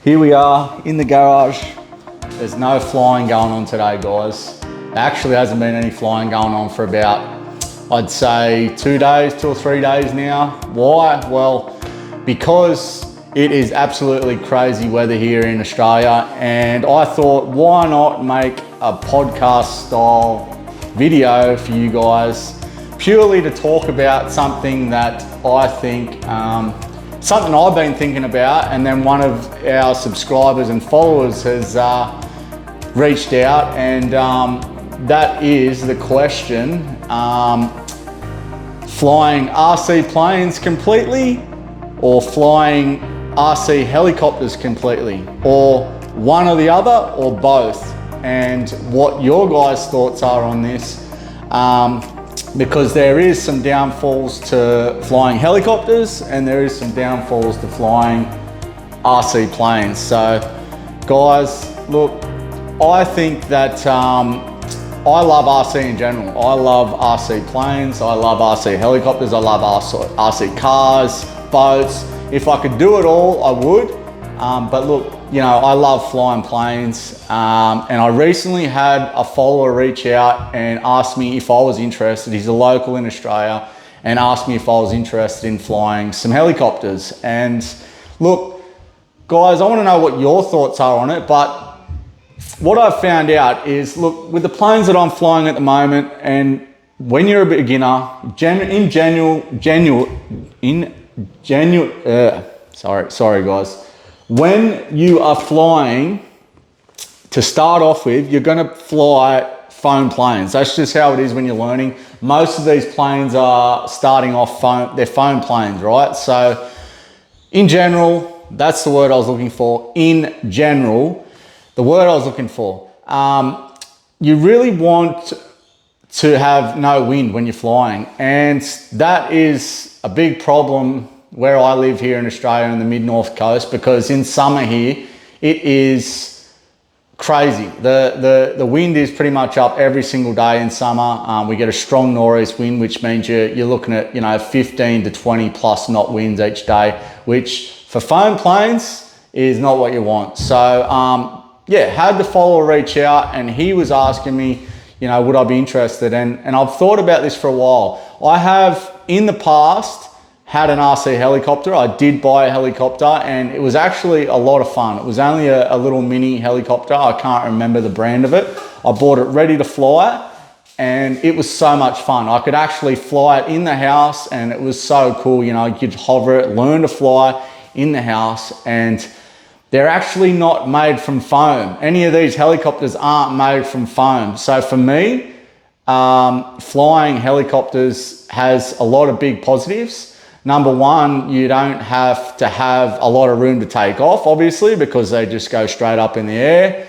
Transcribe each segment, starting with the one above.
Here we are in the garage. There's no flying going on today, guys. There actually hasn't been any flying going on for about, I'd say 2 or 3 days now. Why? Well, because it is absolutely crazy weather here in Australia, and I thought, why not make a podcast style video for you guys, purely to talk about something that I think, something I've been thinking about, and then one of our subscribers and followers has reached out, and that is the question, flying RC planes completely or flying RC helicopters completely, or one or the other, or both, and what your guys' thoughts are on this, because there is some downfalls to flying helicopters and there is some downfalls to flying RC planes. So guys, look, I think that I love RC in general. I love RC planes, I love RC helicopters, I love RC cars, boats. If I could do it all, I would. But look, you know, I love flying planes. And I recently had a follower reach out and ask me if I was interested. He's a local in Australia, and asked me if I was interested in flying some helicopters. And look, guys, I want to know what your thoughts are on it. But what I've found out is, look, with the planes that I'm flying at the moment, and when you're a beginner, sorry guys, when you are flying, to start off with, you're going to fly foam planes. That's just how it is when you're learning. Most of these planes are starting off foam, they're foam planes, right? So in general, that's the word I was looking for. In general, the word I was looking for. You really want to have no wind when you're flying, and that is a big problem where I live here in Australia on the mid-north coast, because in summer here it is crazy. The wind is pretty much up every single day in summer. We get a strong nor'east wind, which means you're looking at, you know, 15 to 20 plus knot winds each day, which for foam planes is not what you want. So yeah, had the follower reach out, and he was asking me, you know, would I be interested? And I've thought about this for a while. I have in the past had an RC helicopter. I did buy a helicopter, and it was actually a lot of fun. It was only a little mini helicopter. I can't remember the brand of it. I bought it ready to fly, and it was so much fun. I could actually fly it in the house, and it was so cool. You know, you could hover it, learn to fly in the house, and they're actually not made from foam. Any of these helicopters aren't made from foam. So for me, flying helicopters has a lot of big positives. Number one, you don't have to have a lot of room to take off, obviously, because they just go straight up in the air,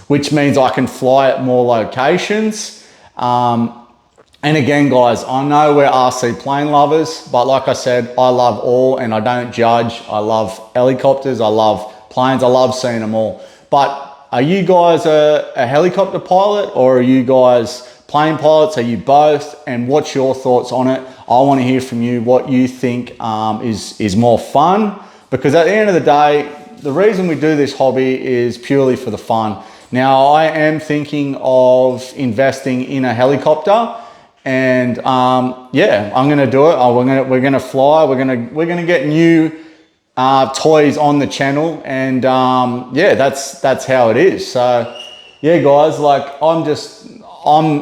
which means I can fly at more locations. And again, guys, I know we're RC plane lovers, but like I said, I love all, and I don't judge. I love helicopters, I love planes, I love seeing them all. But are you guys a helicopter pilot, or are you guys plane pilots? Are you both? And what's your thoughts on it? I want to hear from you what you think is more fun, because at the end of the day, the reason we do this hobby is purely for the fun. Now, I am thinking of investing in a helicopter, and yeah, I'm going to do it. We're going to fly. We're going to get new toys on the channel, and yeah, that's how it is. So yeah, guys, like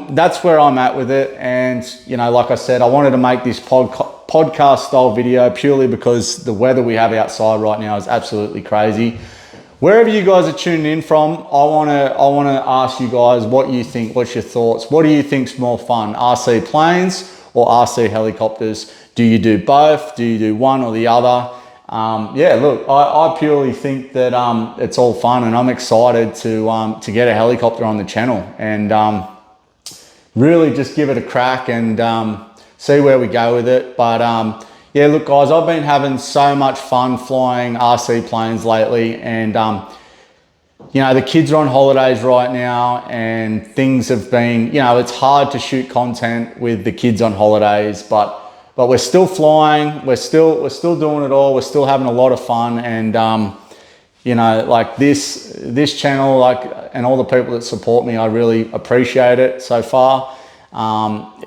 that's where I'm at with it. And you know, like I said, I wanted to make this podcast style video purely because the weather we have outside right now is absolutely crazy. Wherever you guys are tuning in from, I want to ask you guys what you think. What's your thoughts? What do you think's more fun, RC planes or RC helicopters? Do you do both? Do you do one or the other? Yeah, look, I purely think that it's all fun, and I'm excited to get a helicopter on the channel, and really just give it a crack and see where we go with it. But yeah, look guys, I've been having so much fun flying RC planes lately, and you know, the kids are on holidays right now, and things have been, you know, it's hard to shoot content with the kids on holidays, but we're still flying, we're still doing it all, we're still having a lot of fun, and you know, like this channel, like, and all the people that support me, I really appreciate it so far.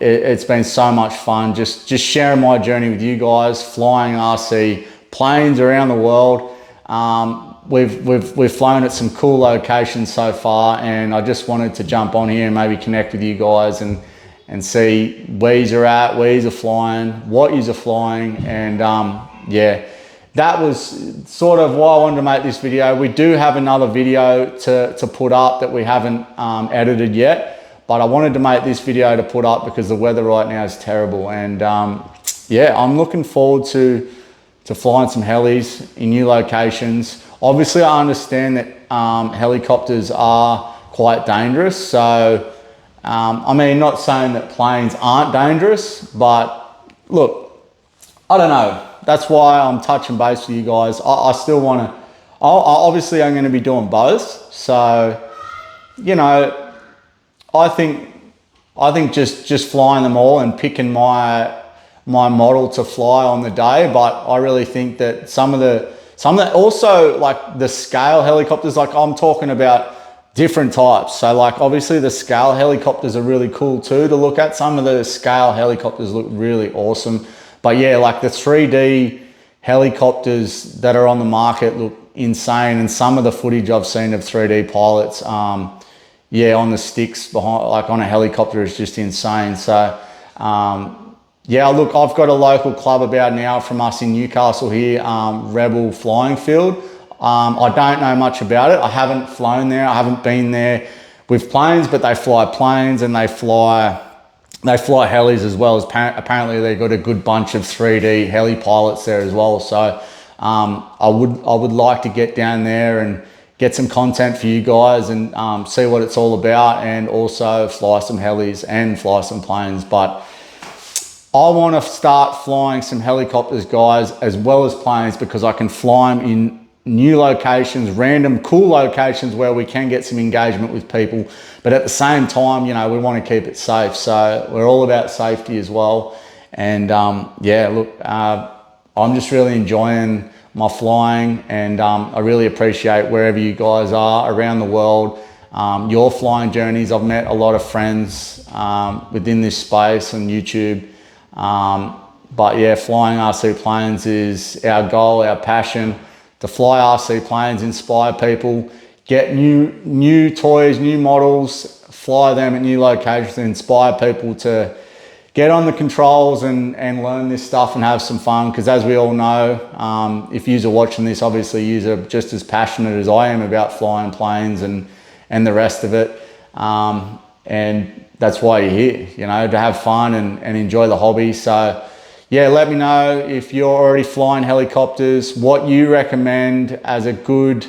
It's been so much fun just sharing my journey with you guys, flying RC planes around the world. We've flown at some cool locations so far, and I just wanted to jump on here and maybe connect with you guys and see where you're at, where you're flying, what you're flying, and yeah, that was sort of why I wanted to make this video. We do have another video to put up that we haven't edited yet, but I wanted to make this video to put up because the weather right now is terrible, and yeah, I'm looking forward to flying some helis in new locations. Obviously, I understand that helicopters are quite dangerous, so I mean, not saying that planes aren't dangerous, but look, I don't know. That's why I'm touching base with you guys. I still want to, obviously I'm going to be doing both. So, you know, I think just flying them all and picking my model to fly on the day. But I really think that some of the also, like the scale helicopters, like I'm talking about different types. So like obviously the scale helicopters are really cool too to look at. Some of the scale helicopters look really awesome. But yeah, like the 3D helicopters that are on the market look insane. And some of the footage I've seen of 3D pilots, yeah, on the sticks behind, like on a helicopter, is just insane. So yeah, look, I've got a local club about an hour from us in Newcastle here, Rebel Flying Field. I don't know much about it. I haven't flown there. I haven't been there with planes, but they fly planes and they fly helis as well. As apparently they've got a good bunch of 3D heli pilots there as well. So I would like to get down there and get some content for you guys and see what it's all about, and also fly some helis and fly some planes. But I want to start flying some helicopters, guys, as well as planes, because I can fly them in new locations, random cool locations where we can get some engagement with people. But at the same time, you know, we want to keep it safe. So we're all about safety as well. And yeah, look, I'm just really enjoying my flying, and I really appreciate wherever you guys are around the world, your flying journeys. I've met a lot of friends within this space on YouTube. But yeah, flying RC planes is our goal, our passion. To fly RC planes, inspire people, get new toys, new models, fly them at new locations, and inspire people to get on the controls and learn this stuff and have some fun. Because as we all know, if you're watching this, obviously you're just as passionate as I am about flying planes and the rest of it. And that's why you're here, you know, to have fun and enjoy the hobby. So yeah, let me know if you're already flying helicopters, what you recommend as a good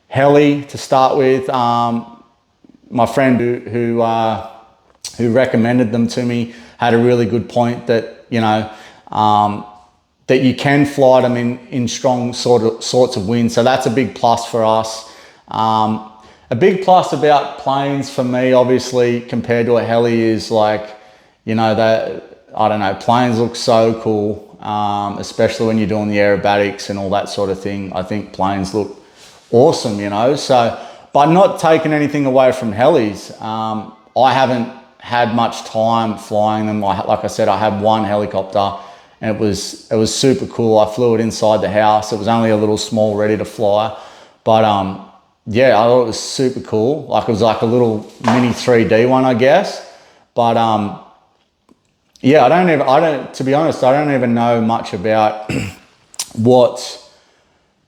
heli to start with. My friend who recommended them to me had a really good point that, you know, that you can fly them in strong sorts of winds. So that's a big plus for us. A big plus about planes for me, obviously, compared to a heli is like, you know, that, I don't know, planes look so cool, especially when you're doing the aerobatics and all that sort of thing. I think planes look awesome, you know. So, but not taking anything away from helis. I haven't had much time flying them. Like I said, I had one helicopter, and it was super cool. I flew it inside the house. It was only a little small, ready to fly, but yeah, I thought it was super cool. Like it was like a little mini 3D one, I guess. But yeah, to be honest, I don't even know much about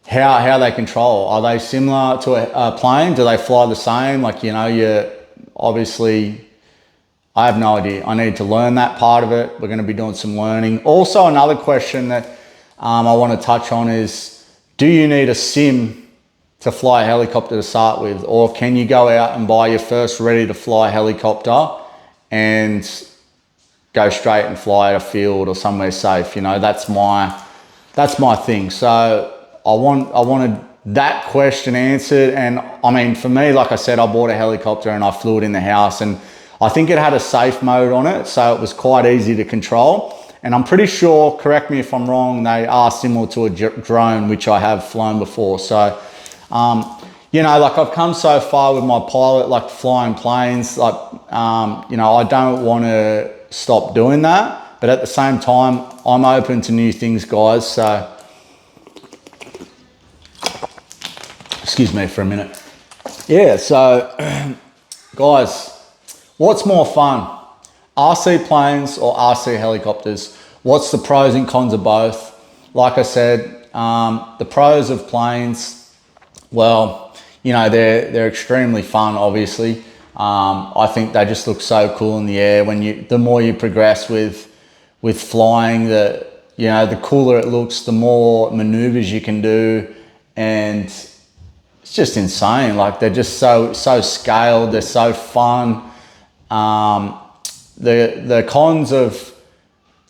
how they control. Are they similar to a plane? Do they fly the same? Like, you know, obviously, I have no idea. I need to learn that part of it. We're going to be doing some learning. Also, another question that I want to touch on is, do you need a sim to fly a helicopter to start with? Or can you go out and buy your first ready to fly helicopter and go straight and fly at a field or somewhere safe? You know, that's my thing. So I wanted that question answered. And I mean, for me, like I said, I bought a helicopter and I flew it in the house, and I think it had a safe mode on it, so it was quite easy to control. And I'm pretty sure, correct me if I'm wrong, they are similar to a drone, which I have flown before. So You know, like I've come so far with my pilot, like flying planes, like, you know, I don't want to stop doing that, but at the same time, I'm open to new things, guys. So, excuse me for a minute. Yeah, so guys, what's more fun? RC planes or RC helicopters? What's the pros and cons of both? Like I said, the pros of planes, well, you know, they're extremely fun, obviously. I think they just look so cool in the air. The more you progress with flying, you know, the cooler it looks, the more maneuvers you can do, and it's just insane. Like, they're just so scaled, they're so fun. The cons of,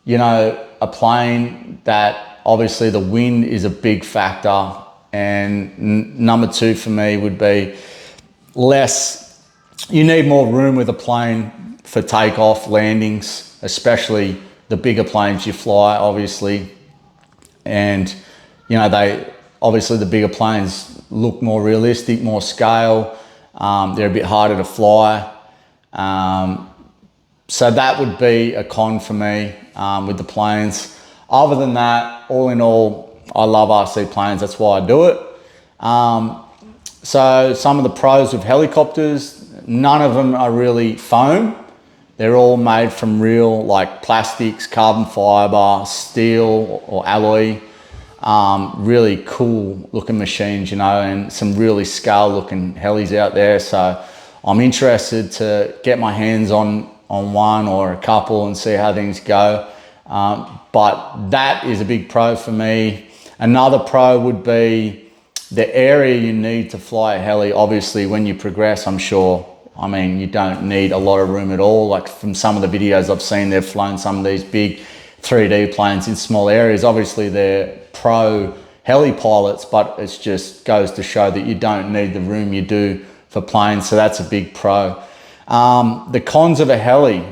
you know, a plane, that obviously the wind is a big factor, and number two for me would be you need more room with a plane for takeoff, landings, especially the bigger planes you fly, obviously. And, you know, obviously the bigger planes look more realistic, more scale. They're a bit harder to fly. So that would be a con for me with the planes. Other than that, all in all, I love RC planes. That's why I do it. So some of the pros of helicopters, none of them are really foam. They're all made from real, like, plastics, carbon fiber, steel or alloy. Really cool looking machines, you know, and some really scale looking helis out there. So I'm interested to get my hands on one or a couple and see how things go. But that is a big pro for me. Another pro would be the area you need to fly a heli. Obviously, when you progress, I'm sure, I mean, you don't need a lot of room at all. Like, from some of the videos I've seen, they've flown some of these big 3D planes in small areas. Obviously, they're pro heli pilots, but it just goes to show that you don't need the room you do for planes. So that's a big pro. The cons of a heli,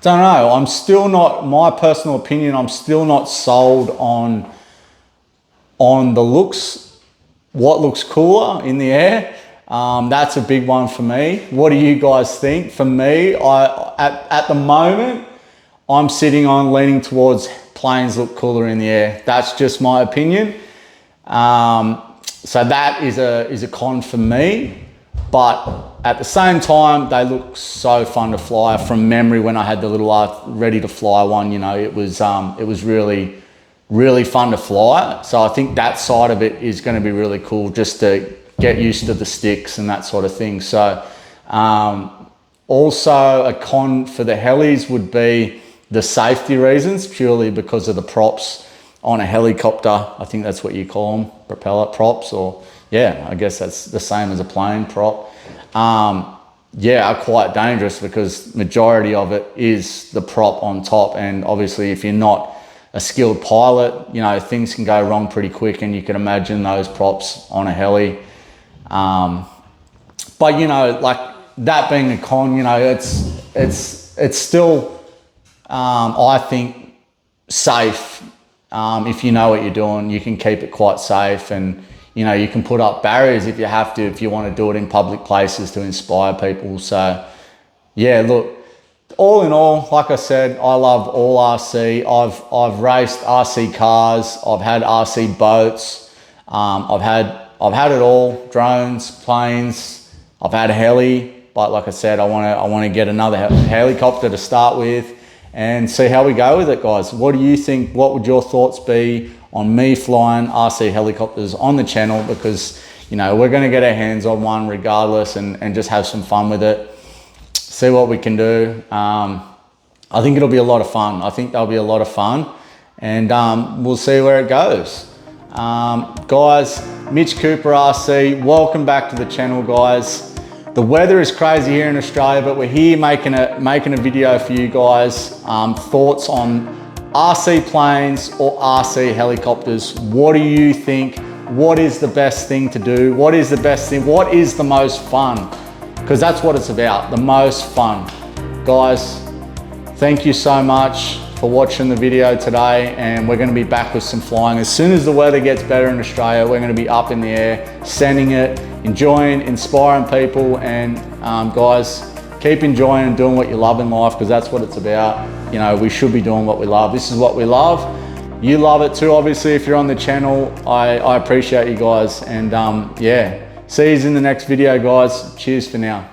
don't know. I'm still not, my personal opinion, I'm still not sold on the looks, what looks cooler in the air. That's a big one for me. What do you guys think? For me, at the moment, I'm leaning towards planes look cooler in the air. That's just my opinion. So that is a con for me. But at the same time, they look so fun to fly. From memory, when I had the little ready to fly one, you know, it was really, really fun to fly. So I think that side of it is going to be really cool, just to get used to the sticks and that sort of thing. So also a con for the helis would be the safety reasons, purely because of the props on a helicopter. I think that's what you call them, propeller props, or yeah, I guess that's the same as a plane prop. Yeah, are quite dangerous, because majority of it is the prop on top. And obviously, if you're not a skilled pilot, you know, things can go wrong pretty quick, and you can imagine those props on a heli. But, you know, like, that being a con, you know, it's still, I think, safe. If you know what you're doing, you can keep it quite safe, and, you know, you can put up barriers if you have to, if you want to do it in public places to inspire people. So yeah, look, all in all, like I said, I love all RC. I've raced RC cars, I've had RC boats, I've had it all, drones, planes, I've had a heli, but like I said, I want to get another helicopter to start with and see how we go with it, guys. What do you think? What would your thoughts be on me flying RC helicopters on the channel? Because, you know, we're going to get our hands on one regardless, and just have some fun with it, see what we can do. I think it'll be a lot of fun. I think they'll be a lot of fun, and we'll see where it goes. Guys, Mitch Cooper RC, welcome back to the channel, guys. The weather is crazy here in Australia, but we're here making a video for you guys. Thoughts on RC planes or RC helicopters. What do you think? What is the best thing to do? What is the best thing? What is the most fun? Because that's what it's about, the most fun. Guys, thank you so much for watching the video today, and we're going to be back with some flying. As soon as the weather gets better in Australia, we're going to be up in the air, sending it, enjoying, inspiring people, and guys, keep enjoying and doing what you love in life, because that's what it's about. You know, we should be doing what we love. This is what we love. You love it too, obviously, if you're on the channel. I appreciate you guys, and yeah, see you in the next video, guys. Cheers for now.